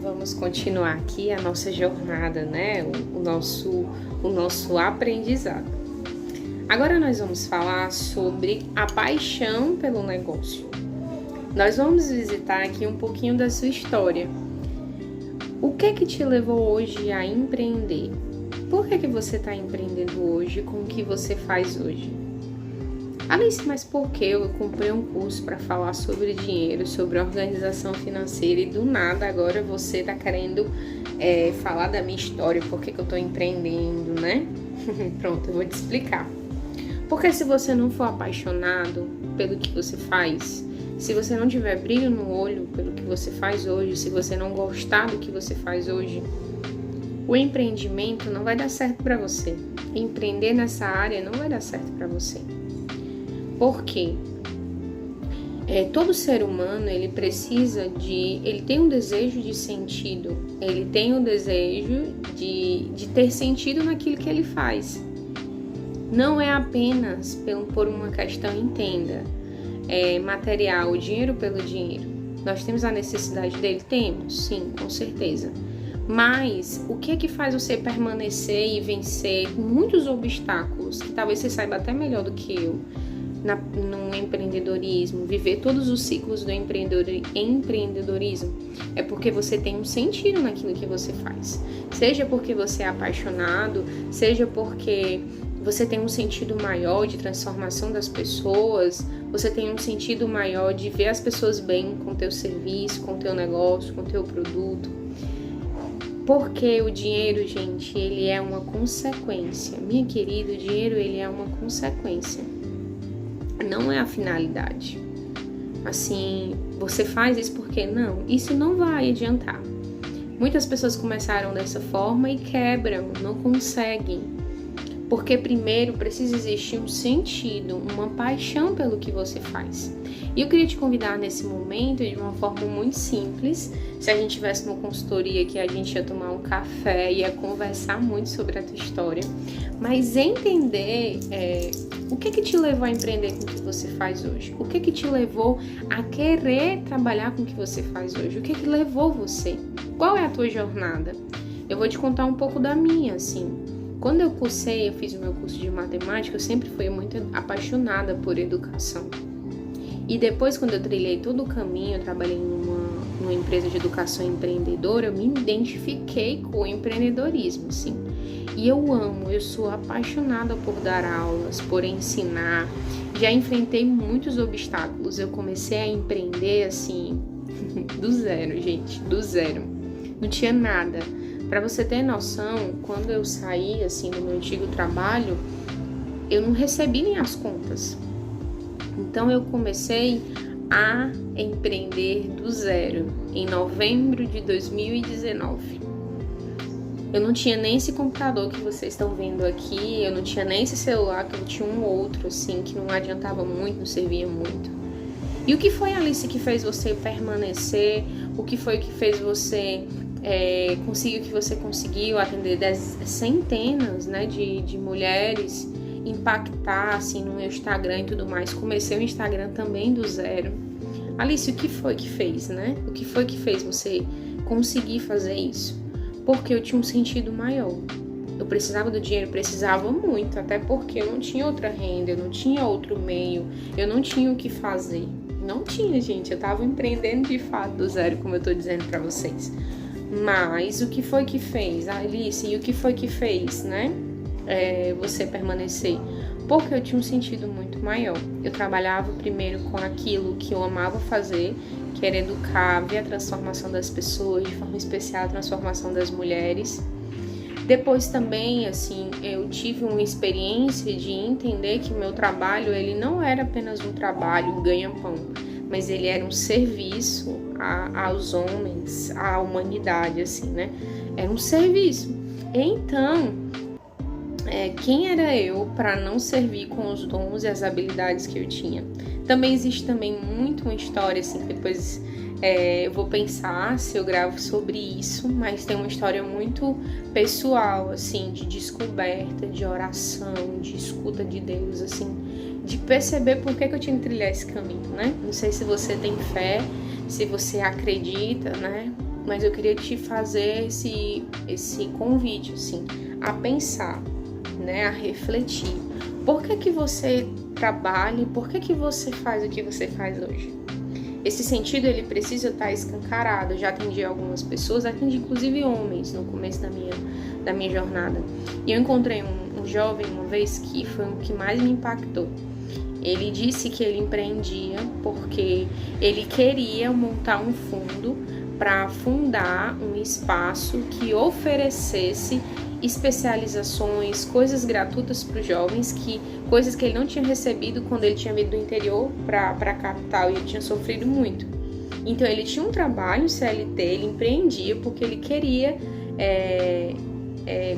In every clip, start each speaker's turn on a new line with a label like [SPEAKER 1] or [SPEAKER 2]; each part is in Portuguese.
[SPEAKER 1] vamos continuar aqui a nossa jornada, né? O nosso aprendizado. Agora nós vamos falar sobre a paixão pelo negócio. Nós vamos visitar aqui um pouquinho da sua história. O que é que te levou hoje a empreender? Por que você está empreendendo hoje com o que você faz hoje? Alice, mas por que eu comprei um curso para falar sobre dinheiro, sobre organização financeira e do nada agora você está querendo falar da minha história, por que eu estou empreendendo, né? Pronto, eu vou te explicar. Porque se você não for apaixonado pelo que você faz, se você não tiver brilho no olho pelo que você faz hoje, se você não gostar do que você faz hoje, o empreendimento não vai dar certo para você. Empreender nessa área não vai dar certo para você. Por quê? Todo ser humano, ele tem um desejo de sentido, ele tem um desejo de ter sentido naquilo que ele faz. Não é apenas por uma questão, entenda, material, o dinheiro pelo dinheiro. Nós temos a necessidade dele? Temos, sim, com certeza. Mas o que é que faz você permanecer e vencer muitos obstáculos, que talvez você saiba até melhor do que eu, no empreendedorismo, viver todos os ciclos do empreendedorismo? É porque você tem um sentido naquilo que você faz. Seja porque você é apaixonado, seja porque você tem um sentido maior de transformação das pessoas, você tem um sentido maior de ver as pessoas bem com o teu serviço, com o teu negócio, com o teu produto. Porque o dinheiro, gente, ele é uma consequência. Minha querida, o dinheiro, ele é uma consequência. Não é a finalidade. Assim, você faz isso porque não, isso não vai adiantar. Muitas pessoas começaram dessa forma e quebram, não conseguem. Porque primeiro precisa existir um sentido, uma paixão pelo que você faz. E eu queria te convidar nesse momento de uma forma muito simples. Se a gente tivesse uma consultoria aqui, a gente ia tomar um café, ia conversar muito sobre a tua história. Mas entender o que te levou a empreender com o que você faz hoje? O que te levou a querer trabalhar com o que você faz hoje? O que levou você? Qual é a tua jornada? Eu vou te contar um pouco da minha, assim. Quando eu fiz o meu curso de matemática, eu sempre fui muito apaixonada por educação. E depois, quando eu trilhei todo o caminho, eu trabalhei numa empresa de educação empreendedora, eu me identifiquei com o empreendedorismo, assim. E eu sou apaixonada por dar aulas, por ensinar. Já enfrentei muitos obstáculos. Eu comecei a empreender, assim, do zero, gente, do zero. Não tinha nada. Para você ter noção, quando eu saí assim do meu antigo trabalho, eu não recebi nem as contas. Então eu comecei a empreender do zero em novembro de 2019. Eu não tinha nem esse computador que vocês estão vendo aqui, eu não tinha nem esse celular, que eu tinha um outro assim que não adiantava muito, não servia muito. E o que foi, Alice, que fez você permanecer? O que foi que fez você conseguiu que você conseguiu atender centenas, né, de mulheres, impactar assim no meu Instagram e tudo mais? Comecei o Instagram também do zero. Alice, o que foi que fez, né? O que foi que fez você conseguir fazer isso? Porque eu tinha um sentido maior. Eu precisava do dinheiro, precisava muito, até porque eu não tinha outra renda, eu não tinha outro meio, eu não tinha o que fazer. Não tinha, gente, eu tava empreendendo de fato do zero, como eu tô dizendo pra vocês. Mas o que foi que fez, Alice, e o que foi que fez, né, você permanecer? Porque eu tinha um sentido muito maior. Eu trabalhava primeiro com aquilo que eu amava fazer, que era educar, ver a transformação das pessoas, de forma especial a transformação das mulheres. Depois também, assim, eu tive uma experiência de entender que meu trabalho, ele não era apenas um trabalho, ganha-pão, mas ele era um serviço aos homens, à humanidade, assim, né? Era um serviço. Então, quem era eu para não servir com os dons e as habilidades que eu tinha? Também existe também muito uma história, assim, que depois eu vou pensar se eu gravo sobre isso, mas tem uma história muito pessoal, assim, de descoberta, de oração, de escuta de Deus, assim, de perceber por que eu tinha que trilhar esse caminho, né? Não sei se você tem fé, se você acredita, né? mas eu queria te fazer esse convite, assim, a pensar, né, a refletir. Por que você trabalha e por que você faz o que você faz hoje? Esse sentido, ele precisa estar escancarado. Eu já atendi algumas pessoas, atendi inclusive homens no começo da minha jornada. E eu encontrei um jovem uma vez que foi o que mais me impactou. Ele disse que ele empreendia porque ele queria montar um fundo para fundar um espaço que oferecesse especializações, coisas gratuitas para os jovens, coisas que ele não tinha recebido quando ele tinha vindo do interior para a capital e ele tinha sofrido muito. Então ele tinha um trabalho CLT, ele empreendia porque ele queria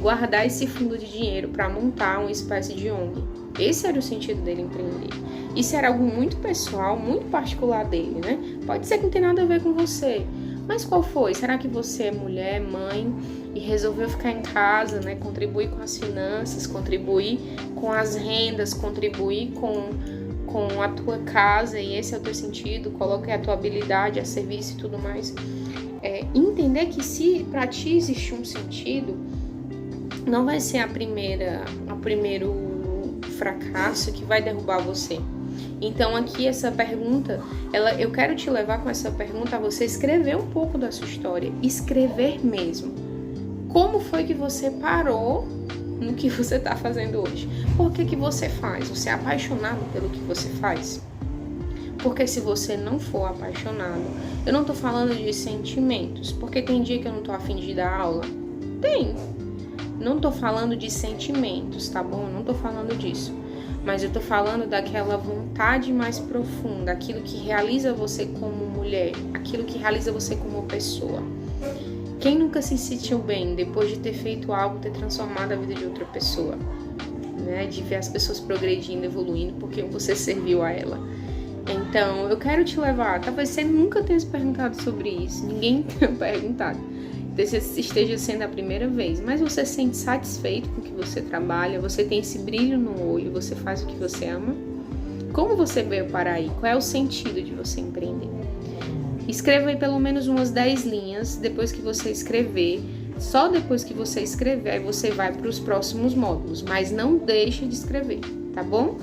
[SPEAKER 1] guardar esse fundo de dinheiro para montar uma espécie de ONG. Esse era o sentido dele empreender. Isso era algo muito pessoal, muito particular dele, né? Pode ser que não tenha nada a ver com você, mas qual foi? Será que você é mulher, mãe e resolveu ficar em casa, né? Contribuir com as finanças, contribuir com as rendas, contribuir com a tua casa e esse é o teu sentido, coloca a tua habilidade a serviço e tudo mais. Entender que se para ti existe um sentido, não vai ser o primeiro fracasso que vai derrubar você. Então aqui essa pergunta, eu quero te levar com essa pergunta a você escrever um pouco da sua história, escrever mesmo. Como foi que você parou no que você está fazendo hoje? Por que você faz? Você é apaixonado pelo que você faz? Porque se você não for apaixonado, eu não tô falando de sentimentos, porque tem dia que eu não tô a fim de dar aula. Tem. Não tô falando de sentimentos, tá bom? Eu não tô falando disso. Mas eu tô falando daquela vontade mais profunda, aquilo que realiza você como mulher, aquilo que realiza você como pessoa. Quem nunca se sentiu bem depois de ter feito algo, ter transformado a vida de outra pessoa? Né? De ver as pessoas progredindo, evoluindo, porque você serviu a ela. Então, eu quero te levar, talvez você nunca tenha se perguntado sobre isso, ninguém tenha perguntado. Esteja sendo a primeira vez, mas você se sente satisfeito com o que você trabalha, você tem esse brilho no olho, você faz o que você ama? Como você veio para aí? Qual é o sentido de você empreender? Escreva aí pelo menos umas 10 linhas, depois que você escrever, só depois que você escrever, aí você vai para os próximos módulos, mas não deixe de escrever, tá bom?